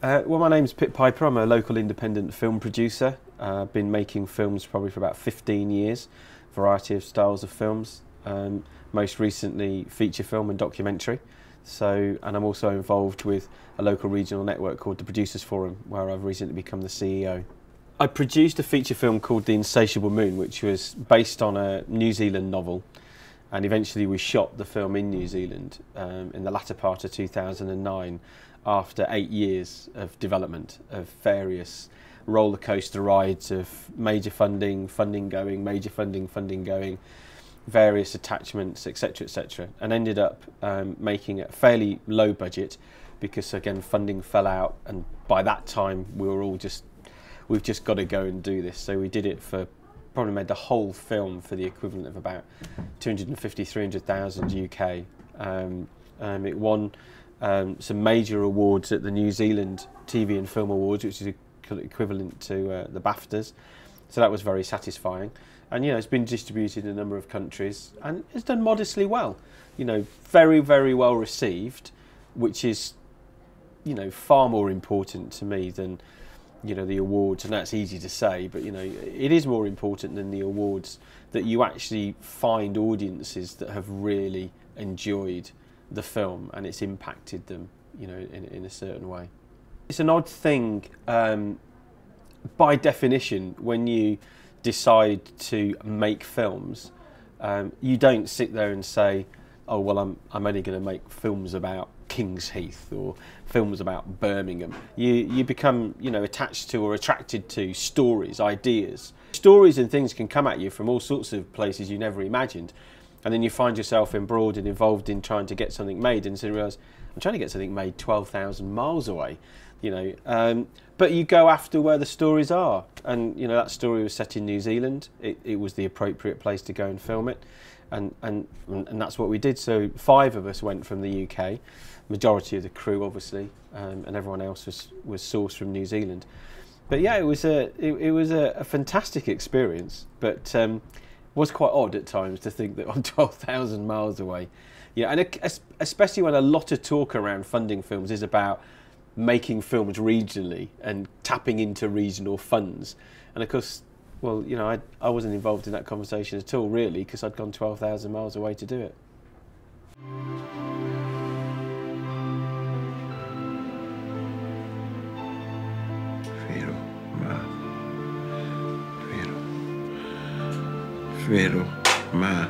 Well, my name's Pip Piper. I'm a local independent film producer. I've been making films probably for about 15 years, variety of styles of films, most recently feature film and documentary. And I'm also involved with a local regional network called the Producers Forum, where I've recently become the CEO. I produced a feature film called The Insatiable Moon, which was based on a New Zealand novel, and eventually we shot the film in New Zealand in the latter part of 2009, after 8 years of development of various roller coaster rides of major funding going, major funding going, various attachments, etc., and ended up making a fairly low budget because, again, funding fell out, and by that time we were all we've just got to go and do this. So we did it for, probably made the whole film for the equivalent of about 250,000-300,000 UK. It won some major awards at the New Zealand TV and Film Awards, which is equivalent to the BAFTAs. So that was very satisfying. And, it's been distributed in a number of countries and it's done modestly well. Very, very well received, which is, far more important to me than, the awards. And that's easy to say, but, it is more important than the awards that you actually find audiences that have really enjoyed the film and it's impacted them, in a certain way. It's an odd thing, by definition, when you decide to make films, you don't sit there and say, oh well, I'm only going to make films about Kings Heath or films about Birmingham. You become, attached to or attracted to stories, ideas. Stories and things can come at you from all sorts of places you never imagined. And then you find yourself embroiled and involved in trying to get something made, and so you realise, I'm trying to get something made 12,000 miles away, But you go after where the stories are, and that story was set in New Zealand. It was the appropriate place to go and film it, and that's what we did. So 5 of us went from the UK, majority of the crew obviously, and everyone else was sourced from New Zealand. But yeah, it was a fantastic experience, but. Was quite odd at times to think that I'm 12,000 miles away. And especially when a lot of talk around funding films is about making films regionally and tapping into regional funds. And of course, well, I wasn't involved in that conversation at all, really, because I'd gone 12,000 miles away to do it. Vero, ma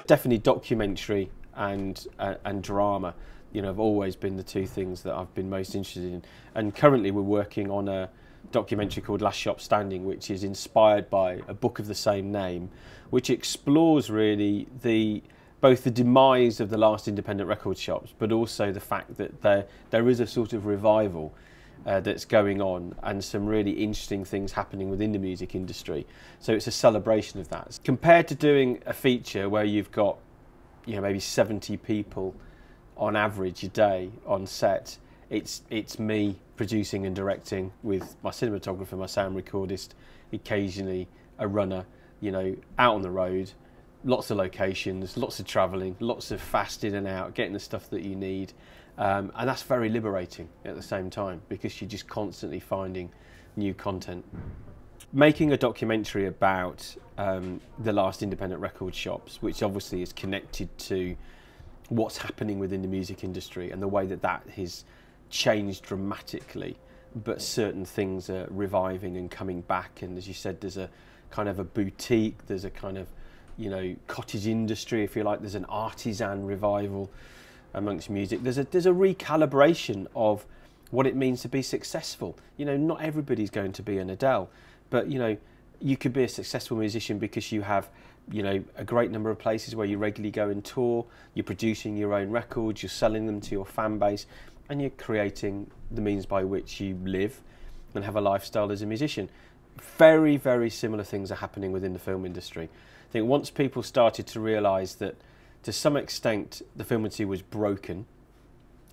definitely documentary and drama, have always been the two things that I've been most interested in. And currently we're working on a documentary called Last Shop Standing, which is inspired by a book of the same name, which explores really both the demise of the last independent record shops, but also the fact that there is a sort of revival that's going on and some really interesting things happening within the music industry. So it's a celebration of that. Compared to doing a feature where you've got maybe 70 people on average a day on set, it's me producing and directing with my cinematographer, my sound recordist, occasionally a runner, out on the road, lots of locations, lots of travelling, lots of fast in and out, getting the stuff that you need. And that's very liberating at the same time because you're just constantly finding new content. Making a documentary about the last independent record shops, which obviously is connected to what's happening within the music industry and the way that has changed dramatically, but certain things are reviving and coming back. And as you said, there's a kind of a boutique, there's a kind of cottage industry, if you like, there's an artisan revival amongst music. There's a recalibration of what it means to be successful. Not everybody's going to be an Adele, but you could be a successful musician because you have a great number of places where you regularly go and tour, you're producing your own records, you're selling them to your fan base, and you're creating the means by which you live and have a lifestyle as a musician. Very, very similar things are happening within the film industry. I think once people started to realise that to some extent the film industry was broken,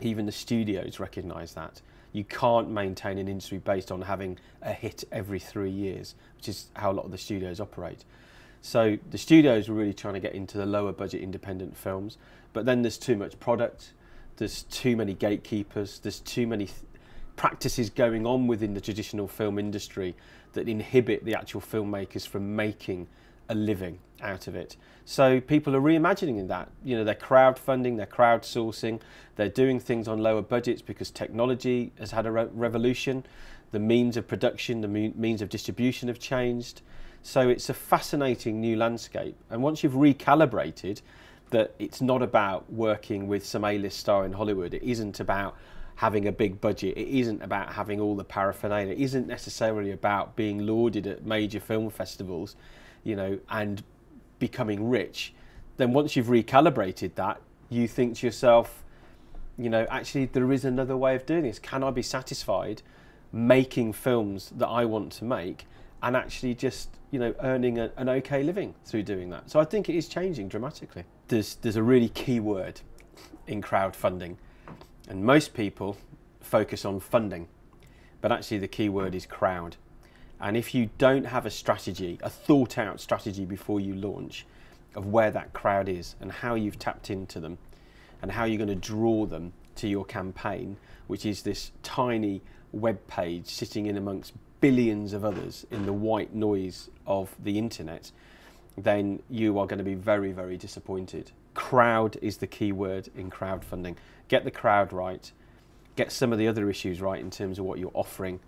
even the studios recognised that. You can't maintain an industry based on having a hit every 3 years, which is how a lot of the studios operate. So the studios were really trying to get into the lower budget independent films, but then there's too much product, there's too many gatekeepers, there's too many practices going on within the traditional film industry that inhibit the actual filmmakers from making a living out of it. So people are reimagining that. You know, they're crowdfunding, they're crowdsourcing, they're doing things on lower budgets because technology has had a revolution. The means of production, the means of distribution have changed. So it's a fascinating new landscape. And once you've recalibrated that it's not about working with some A-list star in Hollywood, it isn't about having a big budget, it isn't about having all the paraphernalia, it isn't necessarily about being lauded at major film festivals, you know, and becoming rich, then once you've recalibrated that, you think to yourself, you know, actually there is another way of doing this. Can I be satisfied making films that I want to make and actually just, you know, earning an okay living through doing that? So I think it is changing dramatically. There's a really key word in crowdfunding, and most people focus on funding, but actually the key word is crowd. And if you don't have a strategy, a thought out strategy before you launch of where that crowd is and how you've tapped into them and how you're going to draw them to your campaign, which is this tiny web page sitting in amongst billions of others in the white noise of the internet, then you are going to be very, very disappointed. Crowd is the key word in crowdfunding. Get the crowd right, get some of the other issues right in terms of what you're offering,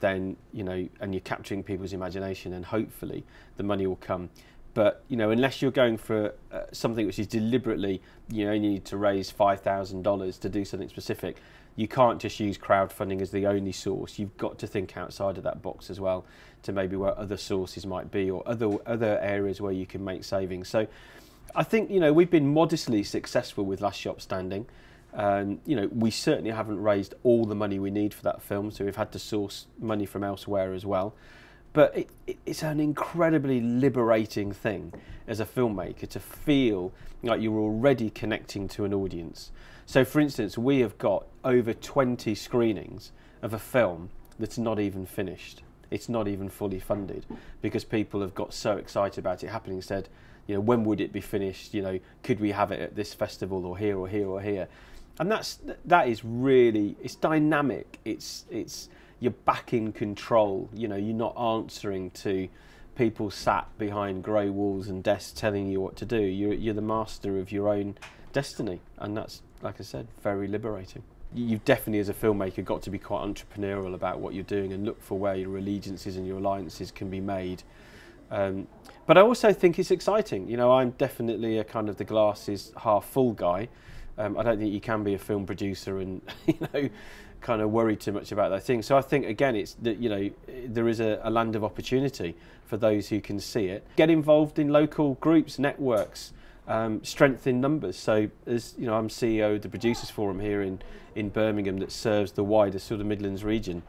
then, you know, and you're capturing people's imagination, and hopefully the money will come. But, you know, unless you're going for something which is deliberately, you only need to raise $5,000 to do something specific, you can't just use crowdfunding as the only source. You've got to think outside of that box as well, to maybe where other sources might be, or other areas where you can make savings. So I think, you know, we've been modestly successful with Last Shop Standing. You know, we certainly haven't raised all the money we need for that film, so we've had to source money from elsewhere as well. But it's an incredibly liberating thing as a filmmaker to feel like you're already connecting to an audience. So, for instance, we have got over 20 screenings of a film that's not even finished. It's not even fully funded, because people have got so excited about it happening, said, you know, when would it be finished? You know, could we have it at this festival, or here or here or here? And that is really, it's dynamic. It's you're back in control. You know, you're not answering to people sat behind grey walls and desks telling you what to do. You're the master of your own destiny, and that's, like I said, very liberating. You've definitely, as a filmmaker, got to be quite entrepreneurial about what you're doing and look for where your allegiances and your alliances can be made. But I also think it's exciting. You know, I'm definitely a kind of the glass is half full guy. I don't think you can be a film producer and, you know, kind of worry too much about that thing. So I think, again, it's that, you know, there is a land of opportunity for those who can see it. Get involved in local groups, networks, strength in numbers. So, as you know, I'm CEO of the Producers Forum here in Birmingham that serves the wider sort of Midlands region.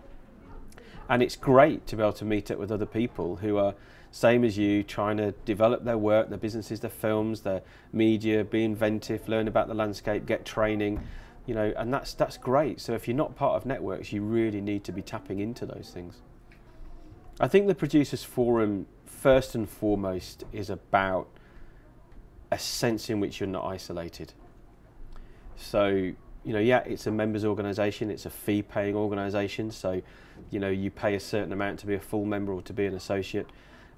And it's great to be able to meet up with other people who are same as you, trying to develop their work, their businesses, their films, their media, be inventive, learn about the landscape, get training, you know, and that's great. So if you're not part of networks, you really need to be tapping into those things. I think the Producers Forum, first and foremost, is about a sense in which you're not isolated. So, you know, yeah, it's a members organisation, it's a fee-paying organisation, so, you know, you pay a certain amount to be a full member or to be an associate,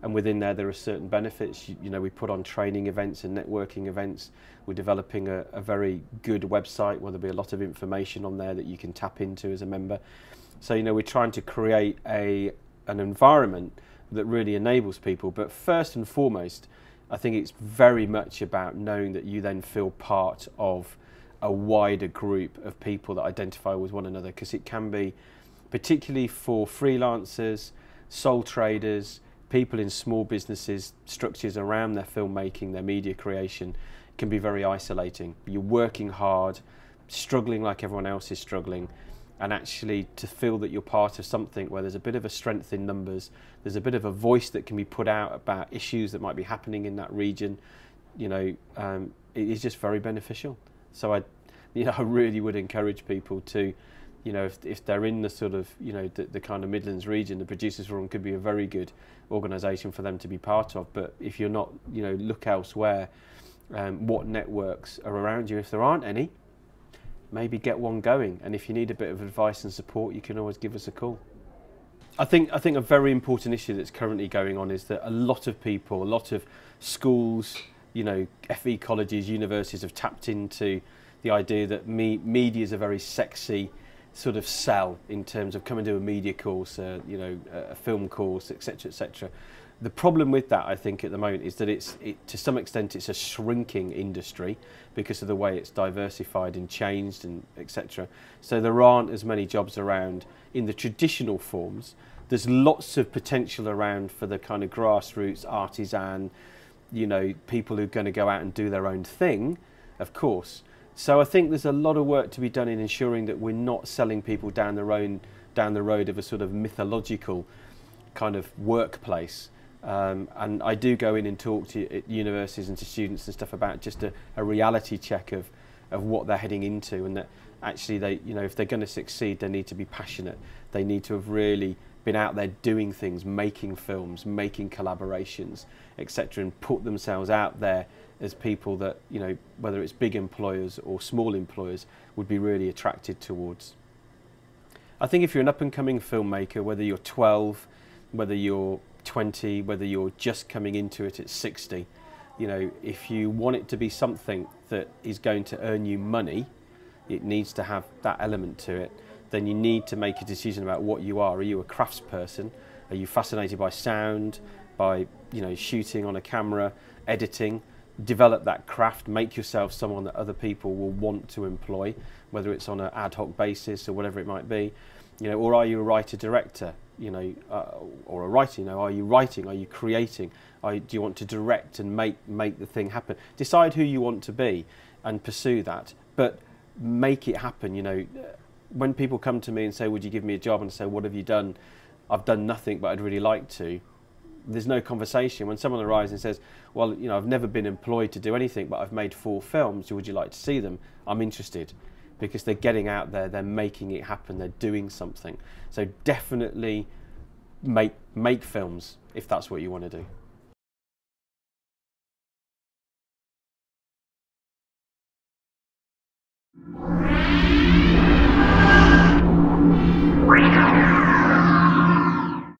and within there are certain benefits. You know, we put on training events and networking events. We're developing a very good website where there'll be a lot of information on there that you can tap into as a member. So, you know, we're trying to create an environment that really enables people, but first and foremost, I think it's very much about knowing that you then feel part of a wider group of people that identify with one another, because it can be, particularly for freelancers, sole traders, people in small businesses, structures around their filmmaking, their media creation, can be very isolating. You're working hard, struggling like everyone else is struggling, and actually to feel that you're part of something where there's a bit of a strength in numbers, there's a bit of a voice that can be put out about issues that might be happening in that region, you know, it is just very beneficial. So I really would encourage people to, You know, if they're in the sort of, you know, the kind of Midlands region, the Producers Forum could be a very good organisation for them to be part of. But if you're not, you know, look elsewhere. What networks are around you. If there aren't any, maybe get one going. And if you need a bit of advice and support, you can always give us a call. I think a very important issue that's currently going on is that a lot of people, a lot of schools, you know, FE colleges, universities have tapped into the idea that media is a very sexy sort of sell in terms of come and do a media course, you know, a film course, etc., etc. The problem with that, I think, at the moment is that to some extent it's a shrinking industry because of the way it's diversified and changed and etc. So there aren't as many jobs around in the traditional forms. There's lots of potential around for the kind of grassroots artisan, you know, people who are going to go out and do their own thing, of course. So I think there's a lot of work to be done in ensuring that we're not selling people down the road of a sort of mythological kind of workplace. And I do go in and talk to universities and to students and stuff about just a reality check of what they're heading into, and that actually they, you know, if they're going to succeed, they need to be passionate. They need to have really been out there doing things, making films, making collaborations, etc., and put themselves out there as people that, you know, whether it's big employers or small employers, would be really attracted towards. I think if you're an up-and-coming filmmaker, whether you're 12, whether you're 20, whether you're just coming into it at 60, you know, if you want it to be something that is going to earn you money, it needs to have that element to it. Then you need to make a decision about what you are. Are you a craftsperson? Are you fascinated by sound, by, you know, shooting on a camera, editing? Develop that craft, make yourself someone that other people will want to employ, whether it's on an ad hoc basis or whatever it might be, you know, or are you a writer-director, you know, or a writer, you know, are you writing, are you creating, do you want to direct and make the thing happen? Decide who you want to be and pursue that, but make it happen. You know, when people come to me and say, would you give me a job, and I say, what have you done? I've done nothing, but I'd really like to. There's no conversation. When someone arrives and says, well, you know, I've never been employed to do anything, but I've made 4 films, would you like to see them? I'm interested, because they're getting out there, they're making it happen, they're doing something. So definitely make films if that's what you want to do.